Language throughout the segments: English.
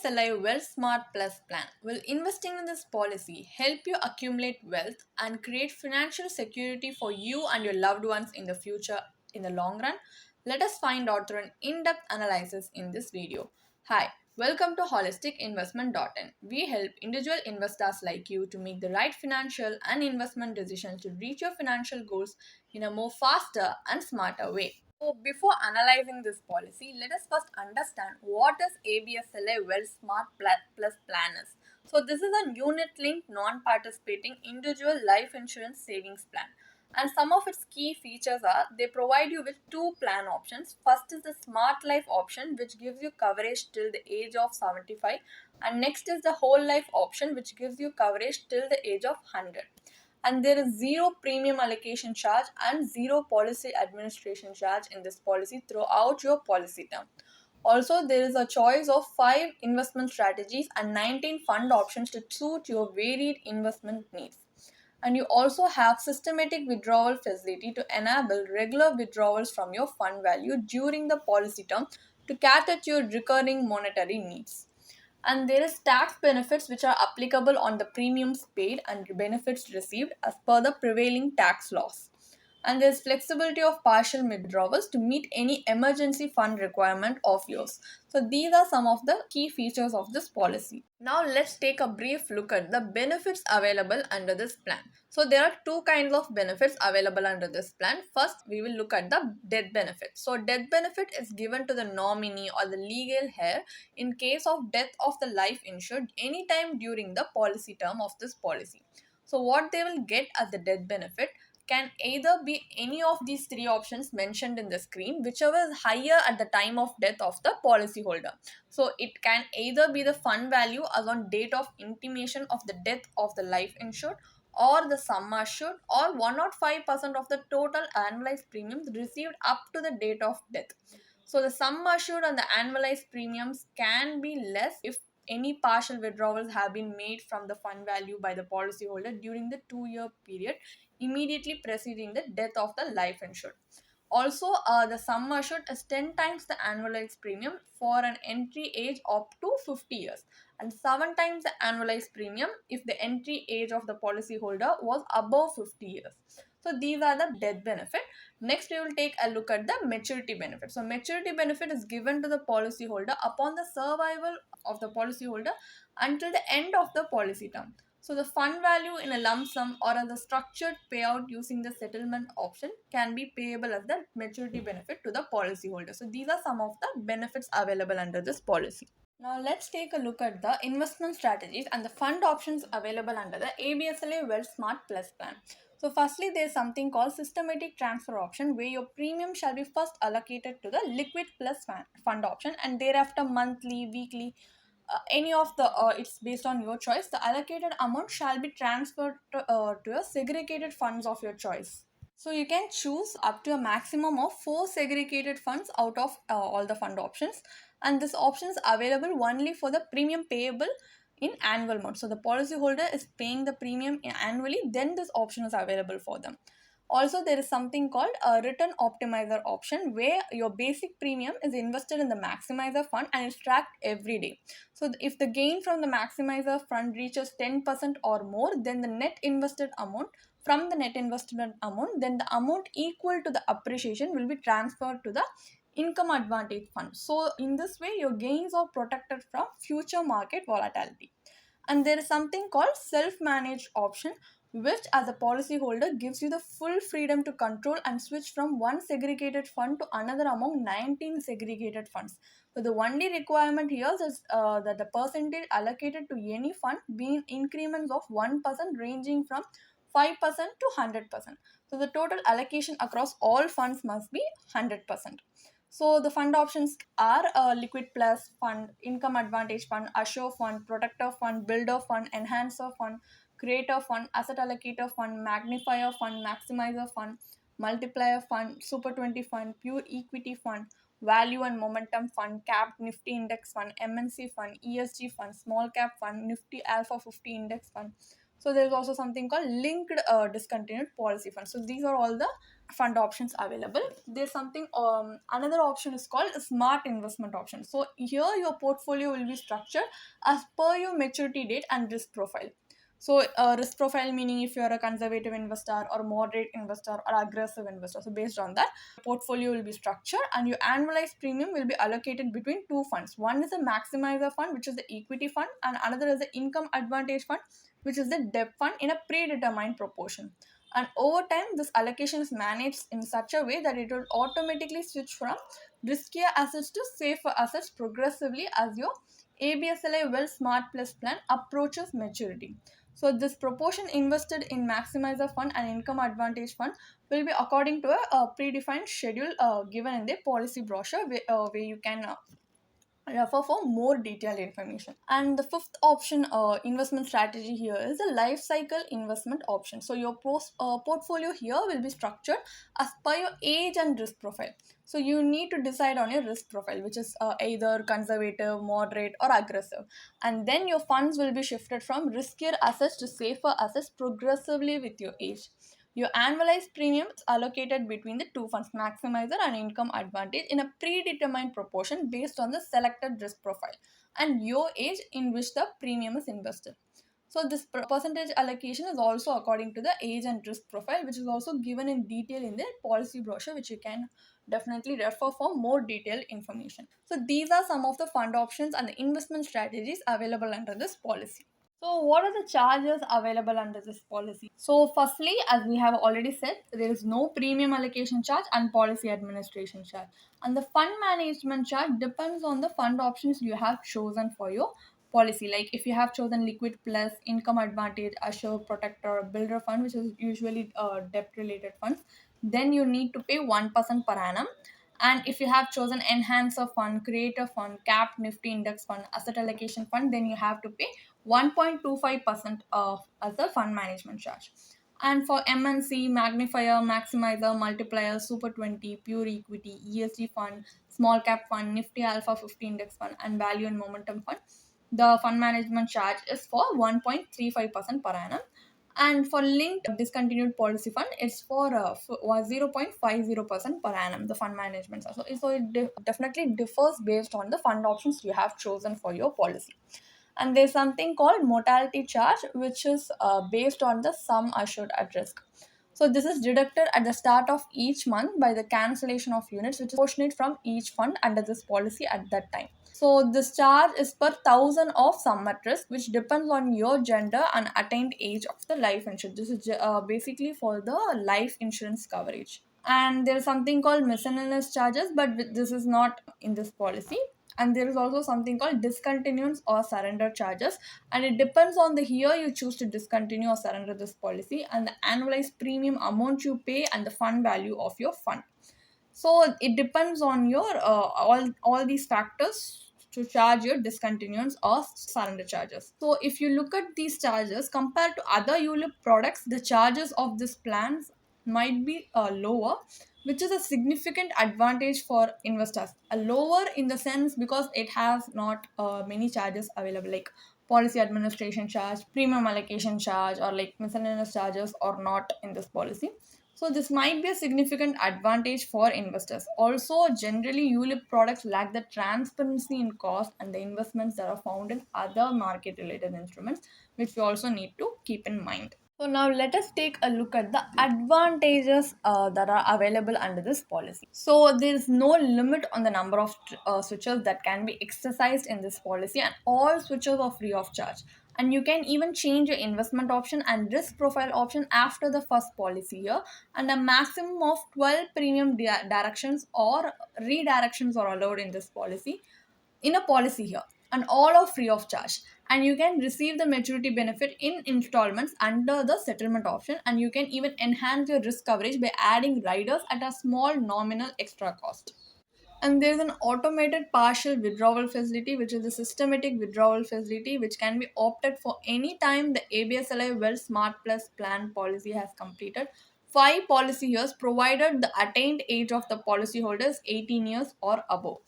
ABSLI Wealth Smart Plus plan. Will investing in this policy help you accumulate wealth and create financial security for you and your loved ones in the future in the long run? Let us find out through an in-depth analysis in this video. Hi, welcome to holisticinvestment.in. We help individual investors like you to make the right financial and investment decisions to reach your financial goals in a more faster and smarter way. So before analyzing this policy, let us first understand what is ABSLI Wealth Smart Plus Plan is. So this is a unit-linked, non-participating individual life insurance savings plan. And some of its key features are they provide you with two plan options. First is the Smart Life option, which gives you coverage till the age of 75, and next is the Whole Life option, which gives you coverage till the age of 100. And there is zero premium allocation charge and zero policy administration charge in this policy throughout your policy term. Also, there is a choice of 5 investment strategies and 19 fund options to suit your varied investment needs. And you also have systematic withdrawal facility to enable regular withdrawals from your fund value during the policy term to cater to your recurring monetary needs. And there is tax benefits which are applicable on the premiums paid and benefits received as per the prevailing tax laws. And there is flexibility of partial withdrawals to meet any emergency fund requirement of yours. So these are some of the key features of this policy. Now let's take a brief look at the benefits available under this plan. So there are two kinds of benefits available under this plan. First, we will look at the death benefit. So death benefit is given to the nominee or the legal heir in case of death of the life insured anytime during the policy term of this policy. So what they will get as the death benefit can either be any of these three options mentioned in the screen, whichever is higher at the time of death of the policyholder. So it can either be the fund value as on date of intimation of the death of the life insured, or the sum assured, or 105% of the total annualized premiums received up to the date of death. So the sum assured and the annualized premiums can be less if any partial withdrawals have been made from the fund value by the policyholder during the 2-year period immediately preceding the death of the life insured. Also, the sum assured is 10 times the annualized premium for an entry age up to 50 years, and 7 times the annualized premium if the entry age of the policyholder was above 50 years. So these are the death benefit. Next, we will take a look at the maturity benefit. So maturity benefit is given to the policyholder upon the survival of the policyholder until the end of the policy term. So the fund value in a lump sum or as a structured payout using the settlement option can be payable as the maturity benefit to the policyholder. So these are some of the benefits available under this policy. Now let's take a look at the investment strategies and the fund options available under the ABSLA Wealth Smart Plus plan. So firstly, there is something called systematic transfer option, where your premium shall be first allocated to the liquid plus fund option, and thereafter monthly, weekly, any of the it's based on your choice. The allocated amount shall be transferred to a segregated funds of your choice. So you can choose up to a maximum of 4 segregated funds out of all the fund options, and this option is available only for the premium payable in annual mode. So the policyholder is paying the premium annually, then this option is available for them. Also, there is something called a return optimizer option, where your basic premium is invested in the maximizer fund and it's tracked every day. So if the gain from the maximizer fund reaches 10% or more, then the net invested amount from the net invested amount, then the amount equal to the appreciation will be transferred to the income advantage fund. So in this way, your gains are protected from future market volatility. And there is something called self-managed option, which as a policyholder gives you the full freedom to control and switch from one segregated fund to another among 19 segregated funds. So the only requirement here is that the percentage allocated to any fund be in increments of 1% ranging from 5% to 100%. So the total allocation across all funds must be 100%. So the fund options are liquid plus fund, income advantage fund, assure fund, protector fund, builder fund, enhancer fund, creator fund, asset allocator fund, magnifier fund, maximizer fund, multiplier fund, super 20 fund, pure equity fund, value and momentum fund, capped nifty index fund, MNC fund, ESG fund, small cap fund, nifty alpha 50 index fund. So there's also something called linked discontinued policy fund. So these are all the fund options available. There's something another option is called a smart investment option. So here your portfolio will be structured as per your maturity date and risk profile. So risk profile meaning if you're a conservative investor or moderate investor or aggressive investor. So based on that, portfolio will be structured and your annualized premium will be allocated between two funds. One is a maximizer fund, which is the equity fund, and another is the income advantage fund, which is the debt fund in a predetermined proportion. And over time, this allocation is managed in such a way that it will automatically switch from riskier assets to safer assets progressively as your ABSLI Well Smart Plus plan approaches maturity. So this proportion invested in maximizer fund and income advantage fund will be according to a predefined schedule given in the policy brochure where you can refer for more detailed information. And the fifth option investment strategy here is a life cycle investment option. So your portfolio here will be structured as per your age and risk profile. So you need to decide on your risk profile, which is either conservative, moderate, or aggressive. And then your funds will be shifted from riskier assets to safer assets progressively with your age. Your annualized premium is allocated between the two funds, maximizer and income advantage, in a predetermined proportion based on the selected risk profile and your age in which the premium is invested. So this percentage allocation is also according to the age and risk profile, which is also given in detail in the policy brochure, which you can definitely refer for more detailed information. So these are some of the fund options and the investment strategies available under this policy. So, what are the charges available under this policy? So, firstly, as we have already said, there is no premium allocation charge and policy administration charge. And the fund management charge depends on the fund options you have chosen for your policy. Like if you have chosen liquid plus, income advantage, assure, protector, builder fund, which is usually debt related funds, then you need to pay 1% per annum. And if you have chosen enhancer fund, creator fund, capped nifty index fund, asset allocation fund, then you have to pay 1.25% of as a fund management charge. And for MNC, magnifier, maximizer, multiplier, super 20, pure equity, ESG fund, small cap fund, nifty alpha 50 index fund, and value and momentum fund, the fund management charge is for 1.35% per annum. And for linked discontinued policy fund, it's for 0.50% per annum, the fund management. So it definitely differs based on the fund options you have chosen for your policy. And there's something called mortality charge, which is based on the sum assured at risk. So this is deducted at the start of each month by the cancellation of units, which is proportionate from each fund under this policy at that time. So this charge is per thousand of sum at risk, which depends on your gender and attained age of the life insurance. This is basically for the life insurance coverage. And there is something called miscellaneous charges, but this is not in this policy. And there is also something called discontinuance or surrender charges, and it depends on the year you choose to discontinue or surrender this policy and the annualized premium amount you pay and the fund value of your fund. So it depends on your all these factors to charge your discontinuance or surrender charges. So if you look at these charges compared to other ULIP products, the charges of these plans might be lower, which is a significant advantage for investors. A lower in the sense because it has not many charges available, like policy administration charge, premium allocation charge, or like miscellaneous charges are not in this policy. So this might be a significant advantage for investors. Also, generally ULIP products lack the transparency in cost and the investments that are found in other market related instruments, which we also need to keep in mind. So now let us take a look at the advantages that are available under this policy. So there is no limit on the number of switches that can be exercised in this policy, and all switches are free of charge. And you can even change your investment option and risk profile option after the first policy year, and a maximum of 12 premium directions or redirections are allowed in this policy in a policy here, and all are free of charge. And you can receive the maturity benefit in installments under the settlement option, and you can even enhance your risk coverage by adding riders at a small nominal extra cost. And there's an automated partial withdrawal facility, which is a systematic withdrawal facility which can be opted for any time the ABSLI Well Smart Plus plan policy has completed 5 policy years, provided the attained age of the policyholder is 18 years or above.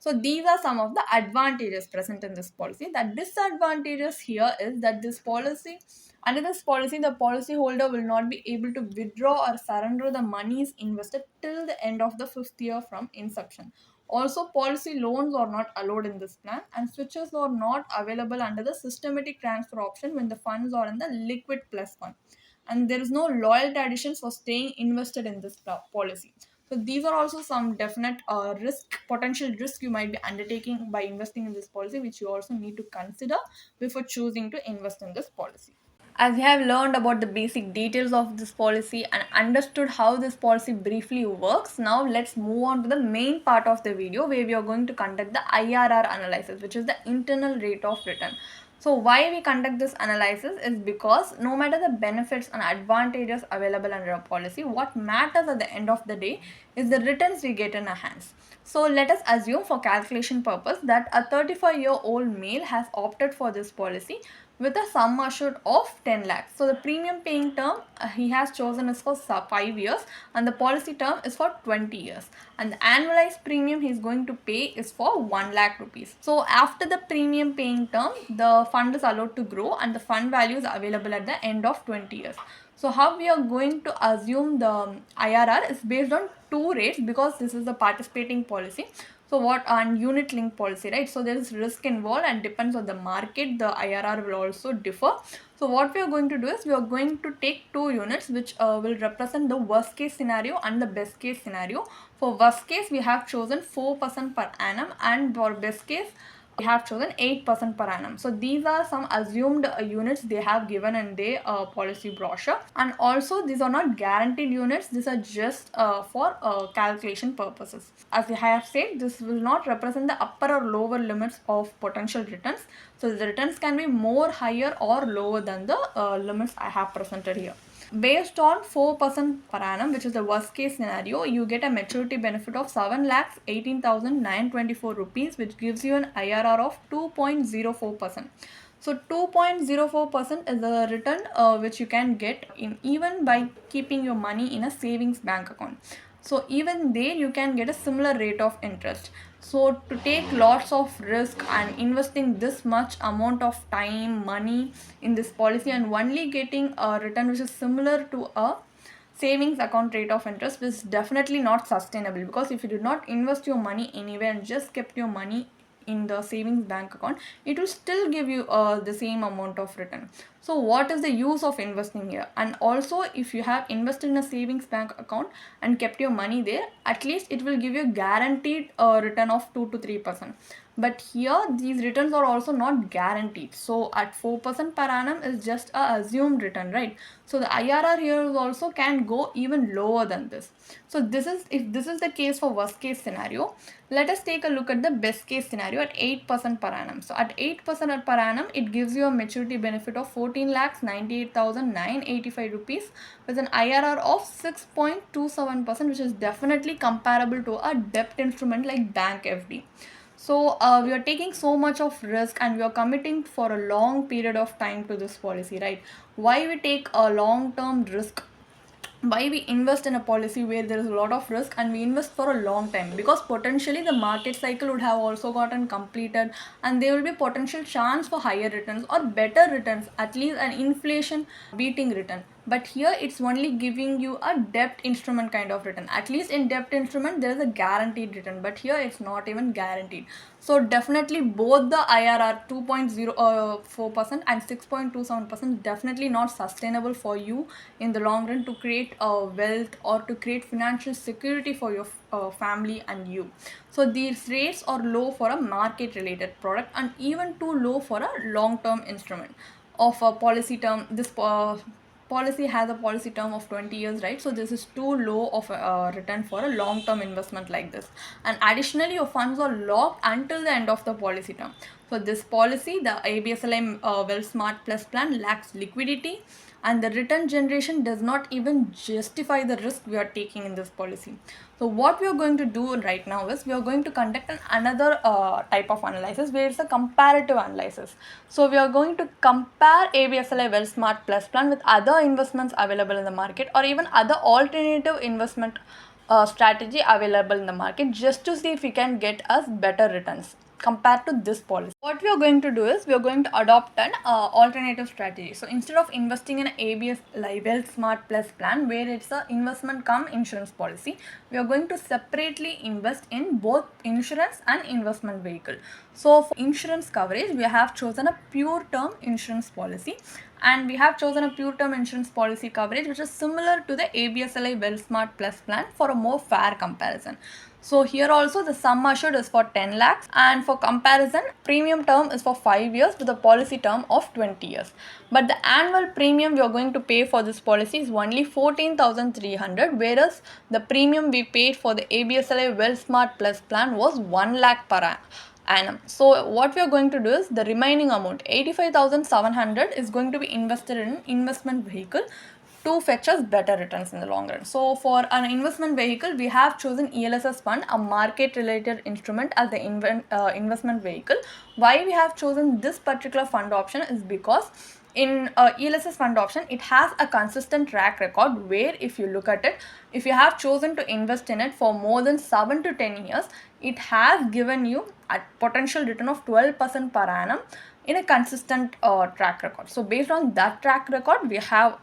So these are some of the advantages present in this policy. The disadvantages here is that under this policy, the policyholder will not be able to withdraw or surrender the monies invested till the end of the fifth year from inception. Also, policy loans are not allowed in this plan, and switches are not available under the systematic transfer option when the funds are in the liquid plus fund. And there is no loyalty additions for staying invested in this policy. So these are also some definite potential risk you might be undertaking by investing in this policy, which you also need to consider before choosing to invest in this policy. As we have learned about the basic details of this policy and understood how this policy briefly works, now let's move on to the main part of the video where we are going to conduct the IRR analysis, which is the internal rate of return. So why we conduct this analysis is because no matter the benefits and advantages available under a policy, what matters at the end of the day is the returns we get in our hands. So let us assume for calculation purpose that a 35-year-old male has opted for this policy with a sum assured of 10 lakhs. So the premium paying term he has chosen is for 5 years and the policy term is for 20 years. And the annualized premium he is going to pay is for 1 lakh rupees. So after the premium paying term, the fund is allowed to grow and the fund value is available at the end of 20 years. So how we are going to assume the IRR is based on two rates because this is the participating policy. So what on unit link policy, right? So there is risk involved and depends on the market. The IRR will also differ. So what we are going to do is we are going to take two units which will represent the worst case scenario and the best case scenario. For worst case, we have chosen 4% per annum, and for best case, we have chosen 8% per annum. So these are some assumed units they have given in their policy brochure, and also these are not guaranteed units. These are just for calculation purposes. As I have said, this will not represent the upper or lower limits of potential returns. So the returns can be more higher or lower than the limits I have presented here. Based on 4% per annum, which is the worst case scenario, you get a maturity benefit of 7,18,924 rupees, which gives you an IRR of 2.04%. So 2.04% is the return which you can get in even by keeping your money in a savings bank account. So even there you can get a similar rate of interest. So to take lots of risk and investing this much amount of time, money in this policy and only getting a return which is similar to a savings account rate of interest is definitely not sustainable, because if you did not invest your money anywhere and just kept your money in the savings bank account, it will still give you the same amount of return. So what is the use of investing here? And also, if you have invested in a savings bank account and kept your money there, at least it will give you guaranteed return of 2 to 3%. But here these returns are also not guaranteed. So at 4% per annum is just a assumed return, right? So the IRR here is also can go even lower than this. So if this is the case for worst case scenario, let us take a look at the best case scenario at 8% per annum. So at 8% per annum, it gives you a maturity benefit of 14,98,985 rupees with an IRR of 6.27%, which is definitely comparable to a debt instrument like bank FD. So we are taking so much of risk and we are committing for a long period of time to this policy, right? Why we take a long-term risk? Why we invest in a policy where there is a lot of risk and we invest for a long time? Because potentially the market cycle would have also gotten completed and there will be potential chance for higher returns or better returns, at least an inflation beating return. But here it's only giving you a debt instrument kind of return. At least in debt instrument there is a guaranteed return, but here it's not even guaranteed. So definitely both the IRR 2.04% and 6.27% definitely not sustainable for you in the long run to create wealth or to create financial security for your family and you. So these rates are low for a market related product and even too low for a long term instrument of a policy term. This policy has a policy term of 20 years, right? So this is too low of a return for a long term investment like this. And additionally, your funds are locked until the end of the policy term. So this policy, the ABSLI Well Smart Plus plan, lacks liquidity and the return generation does not even justify the risk we are taking in this policy. So what we are going to do right now is we are going to conduct another type of analysis where it's a comparative analysis. So we are going to compare ABSLI Well Smart Plus plan with other investments available in the market or even other alternative investment strategy available in the market just to see if we can get us better returns compared to this policy. What we are going to do is we are going to adopt an alternative strategy. So instead of investing in an ABSLI Wealth Smart Plus plan where it's a investment come insurance policy, we are going to separately invest in both insurance and investment vehicle. So for insurance coverage, we have chosen a pure term insurance policy, and we have chosen a pure term insurance policy coverage which is similar to the ABSLI Wealth Smart Plus plan for a more fair comparison. So here also the sum assured is for 10 lakhs, and for comparison premium term is for 5 years with a policy term of 20 years. But the annual premium we are going to pay for this policy is only 14,300, whereas the premium we paid for the ABSLI Wealth Smart Plus plan was 1 lakh per annum. So what we are going to do is the remaining amount 85,700 is going to be invested in investment vehicle to fetch us better returns in the long run. So for an investment vehicle, we have chosen ELSS fund, a market related instrument, as the investment vehicle. Why we have chosen this particular fund option is because in ELSS fund option, it has a consistent track record where if you look at it, if you have chosen to invest in it for more than 7 to 10 years, it has given you a potential return of 12% per annum in a consistent track record. So based on that track record, we have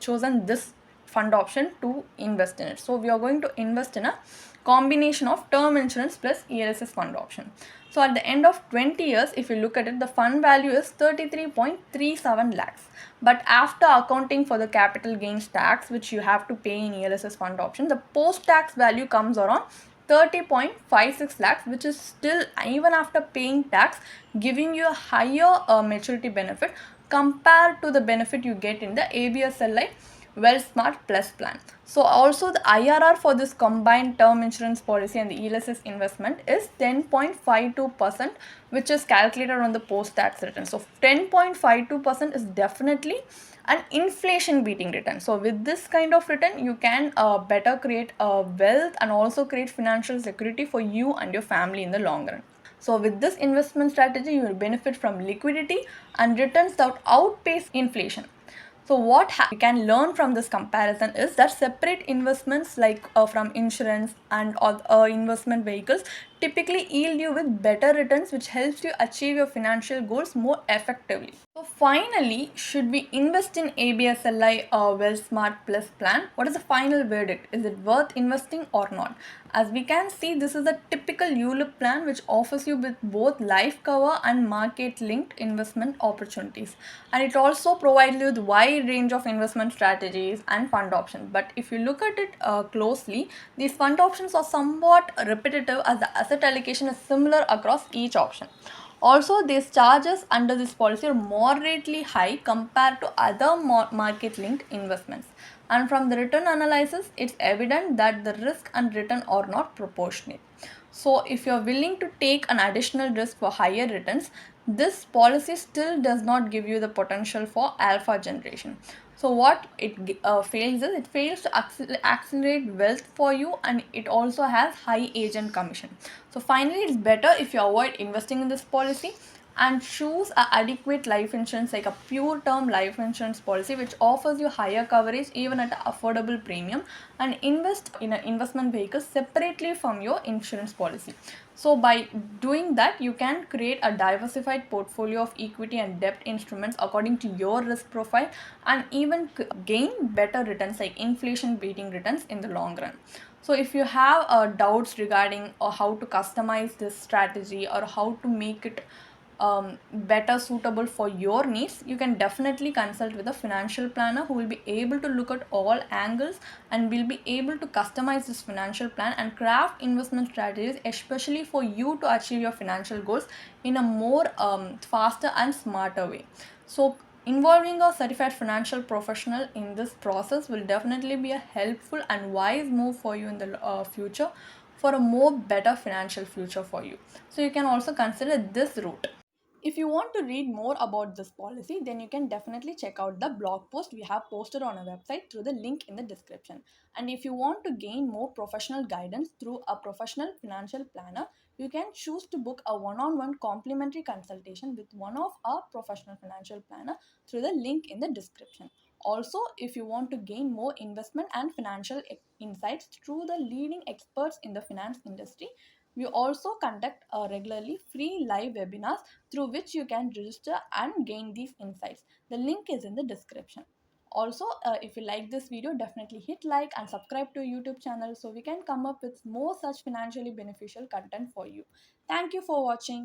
chosen this fund option to invest in it. So we are going to invest in a combination of term insurance plus ELSS fund option. So at the end of 20 years, if you look at it, the fund value is 33.37 lakhs. But after accounting for the capital gains tax, which you have to pay in ELSS fund option, the post-tax value comes around 30.56 lakhs, which is still, even after paying tax, giving you a higher maturity benefit compared to the benefit you get in the ABSLI Wealth Smart Plus plan. So also the IRR for this combined term insurance policy and the ELSS investment is 10.52%, which is calculated on the post-tax return. So 10.52% is definitely an inflation beating return. So with this kind of return, you can better create wealth and also create financial security for you and your family in the long run. So with this investment strategy, you will benefit from liquidity and returns that outpace inflation. So what we can learn from this comparison is that separate investments like from insurance and investment vehicles typically yield you with better returns, which helps you achieve your financial goals more effectively. So finally, should we invest in ABSLI Wealth Smart Plus plan? What is the final verdict? Is it worth investing or not? As we can see, this is a typical ULIP plan which offers you with both life cover and market linked investment opportunities, and it also provides you with wide range of investment strategies and fund options. But if you look at it closely, these fund options are somewhat repetitive as the asset allocation is similar across each option. Also, these charges under this policy are moderately high compared to other market linked investments. And from the return analysis, it's evident that the risk and return are not proportionate. So, if you're willing to take an additional risk for higher returns, this policy still does not give you the potential for alpha generation. So what it fails is it fails to accelerate wealth for you, and it also has high agent commission. So finally, it's better if you avoid investing in this policy and choose a adequate life insurance like a pure term life insurance policy which offers you higher coverage even at an affordable premium, and invest in an investment vehicle separately from your insurance policy. So by doing that, you can create a diversified portfolio of equity and debt instruments according to your risk profile, and even gain better returns like inflation beating returns in the long run. So if you have doubts regarding how to customize this strategy or how to make it better suitable for your needs, you can definitely consult with a financial planner who will be able to look at all angles and will be able to customize this financial plan and craft investment strategies especially for you to achieve your financial goals in a more faster and smarter way. So involving a certified financial professional in this process will definitely be a helpful and wise move for you in the future for a more better financial future for you. So you can also consider this route. If you want to read more about this policy, then you can definitely check out the blog post we have posted on our website through the link in the description. And if you want to gain more professional guidance through a professional financial planner, you can choose to book a one-on-one complimentary consultation with one of our professional financial planner through the link in the description. Also, if you want to gain more investment and financial insights through the leading experts in the finance industry, we also conduct regularly free live webinars through which you can register and gain these insights. The link is in the description. Also, if you like this video, definitely hit like and subscribe to YouTube channel so we can come up with more such financially beneficial content for you. Thank you for watching.